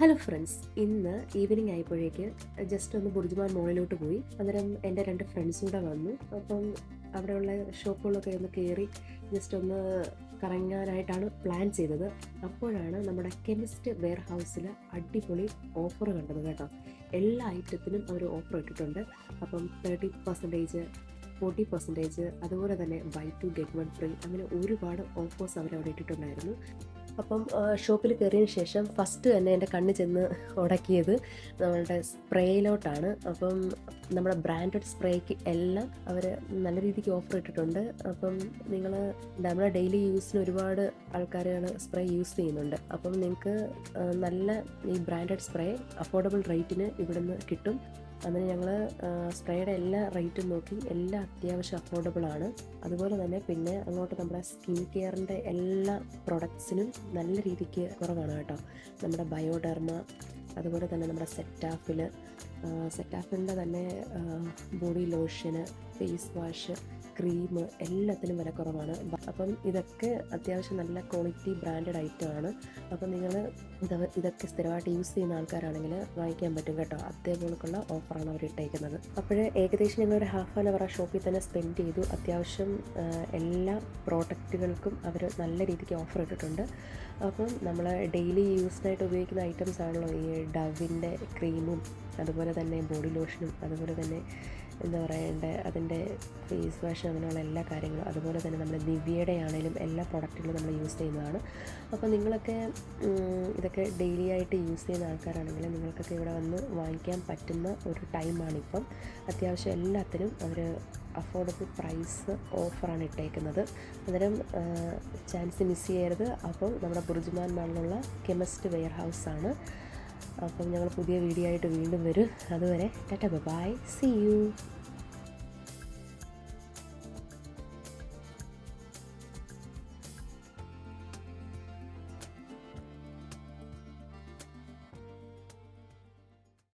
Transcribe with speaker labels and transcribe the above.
Speaker 1: Hello friends, ഇന്ന് evening ആയപ്പോഴേക്ക് just ഒന്ന് BurJuman മോളിലോട്ട് പോയി. അന്നേരം എൻ്റെ 2 ഫ്രണ്ട്സും കൂടെ വന്നു. അപ്പം അവിടെയുള്ള ഷോപ്പുകളൊക്കെ ഒന്ന് കയറി ജസ്റ്റ് ഒന്ന് കറങ്ങാനായിട്ടാണ് പ്ലാൻ ചെയ്തത്. അപ്പോഴാണ് നമ്മുടെ കെമിസ്റ്റ് വെയർ ഹൗസിൽ അടിപൊളി ഓഫർ കണ്ടത് കേട്ടോ. എല്ലാ ഐറ്റത്തിനും അവർ ഓഫർ ഇട്ടിട്ടുണ്ട്. അപ്പം 30%, 40%, അതുപോലെ തന്നെ ബൈ 2 ഗെറ്റ് 1 ഫ്രീ, അങ്ങനെ ഒരുപാട് ഓഫേഴ്സ് അവരവിടെ ഇട്ടിട്ടുണ്ടായിരുന്നു. അപ്പം ഷോപ്പിൽ കയറിയതിന് ശേഷം ഫസ്റ്റ് തന്നെ എൻ്റെ കണ്ണ് ചെന്ന് ഉടക്കിയത് നമ്മളുടെ സ്പ്രേയിലോട്ടാണ്. അപ്പം നമ്മുടെ ബ്രാൻഡഡ് സ്പ്രേക്ക് എല്ലാം അവർ നല്ല രീതിക്ക് ഓഫർ ഇട്ടിട്ടുണ്ട്. അപ്പം നിങ്ങൾ നമ്മുടെ ഡെയിലി യൂസിന് ഒരുപാട് ആൾക്കാരുകൾ സ്പ്രേ യൂസ് ചെയ്യുന്നുണ്ട്. അപ്പം നിങ്ങൾക്ക് നല്ല ഈ ബ്രാൻഡഡ് സ്പ്രേ അഫോർഡബിൾ റേറ്റിന് ഇവിടുന്ന് കിട്ടും. അങ്ങനെ ഞങ്ങൾ സ്പ്രേയുടെ എല്ലാ റേറ്റും നോക്കി, എല്ലാം അത്യാവശ്യം അഫോർഡബിളാണ്. അതുപോലെ തന്നെ പിന്നെ അങ്ങോട്ട് നമ്മുടെ സ്കിൻ കെയറിൻ്റെ എല്ലാ പ്രൊഡക്ട്സിനും നല്ല രീതിക്ക് കുറവാണ് കേട്ടോ. നമ്മുടെ ബയോഡെർമ, അതുപോലെ തന്നെ നമ്മുടെ സെറ്റാഫിലിൻ്റെ തന്നെ body lotion, face wash, cream, എല്ലാത്തിനും വില കുറവാണ്. അപ്പം ഇതൊക്കെ അത്യാവശ്യം നല്ല ക്വാളിറ്റി ബ്രാൻഡഡ് ഐറ്റമാണ്. അപ്പം നിങ്ങൾ ഇതൊക്കെ സ്ഥിരമായിട്ട് യൂസ് ചെയ്യുന്ന ആൾക്കാരാണെങ്കിൽ വാങ്ങിക്കാൻ പറ്റും കേട്ടോ. അതേപോലെയുള്ള ഓഫറാണ് അവർ ഇട്ടേക്കുന്നത്. അപ്പോൾ ഏകദേശം ഞങ്ങളൊരു ഹാഫ് ആൻ അവർ ആ ഷോപ്പിൽ തന്നെ സ്പെൻഡ് ചെയ്തു. അത്യാവശ്യം എല്ലാ പ്രോഡക്റ്റുകൾക്കും അവർ നല്ല രീതിക്ക് ഓഫർ ഇട്ടിട്ടുണ്ട്. അപ്പം നമ്മൾ ഡെയിലി യൂസിനായിട്ട് ഉപയോഗിക്കുന്ന ഐറ്റംസ് ആണല്ലോ ഈ ഡവിൻ്റെ ക്രീമും, അതുപോലെ തന്നെ ബോഡി ലോഷനും, അതുപോലെ തന്നെ എന്താ പറയേണ്ടത്, അതിൻ്റെ ഫേസ് വാഷ്, അങ്ങനെയുള്ള എല്ലാ കാര്യങ്ങളും. അതുപോലെ തന്നെ നമ്മുടെ നിവ്യയുടെ ആണെങ്കിലും എല്ലാ പ്രൊഡക്റ്റുകളും നമ്മൾ യൂസ് ചെയ്യുന്നതാണ്. അപ്പോൾ നിങ്ങളൊക്കെ ഇതൊക്കെ ഡെയിലി ആയിട്ട് യൂസ് ചെയ്യുന്ന ആൾക്കാരാണെങ്കിൽ നിങ്ങൾക്കൊക്കെ ഇവിടെ വന്ന് വാങ്ങിക്കാൻ പറ്റുന്ന ഒരു ടൈമാണിപ്പം. അത്യാവശ്യം എല്ലാത്തിനും അവർ അഫോർഡബിൾ പ്രൈസ് ഓഫറാണ് ഇട്ടേക്കുന്നത്. അന്നേരം ചാൻസ് മിസ് ചെയ്യരുത്. അപ്പം നമ്മുടെ ബുർജുമാൻ മാളിലുള്ള കെമിസ്റ്റ് വെയർ ഹൗസാണ്. അപ്പം ഞങ്ങൾ പുതിയ വീഡിയോ ആയിട്ട് വീണ്ടും വരും. അതുവരെ ടാറ്റ ബൈ, സീ യു.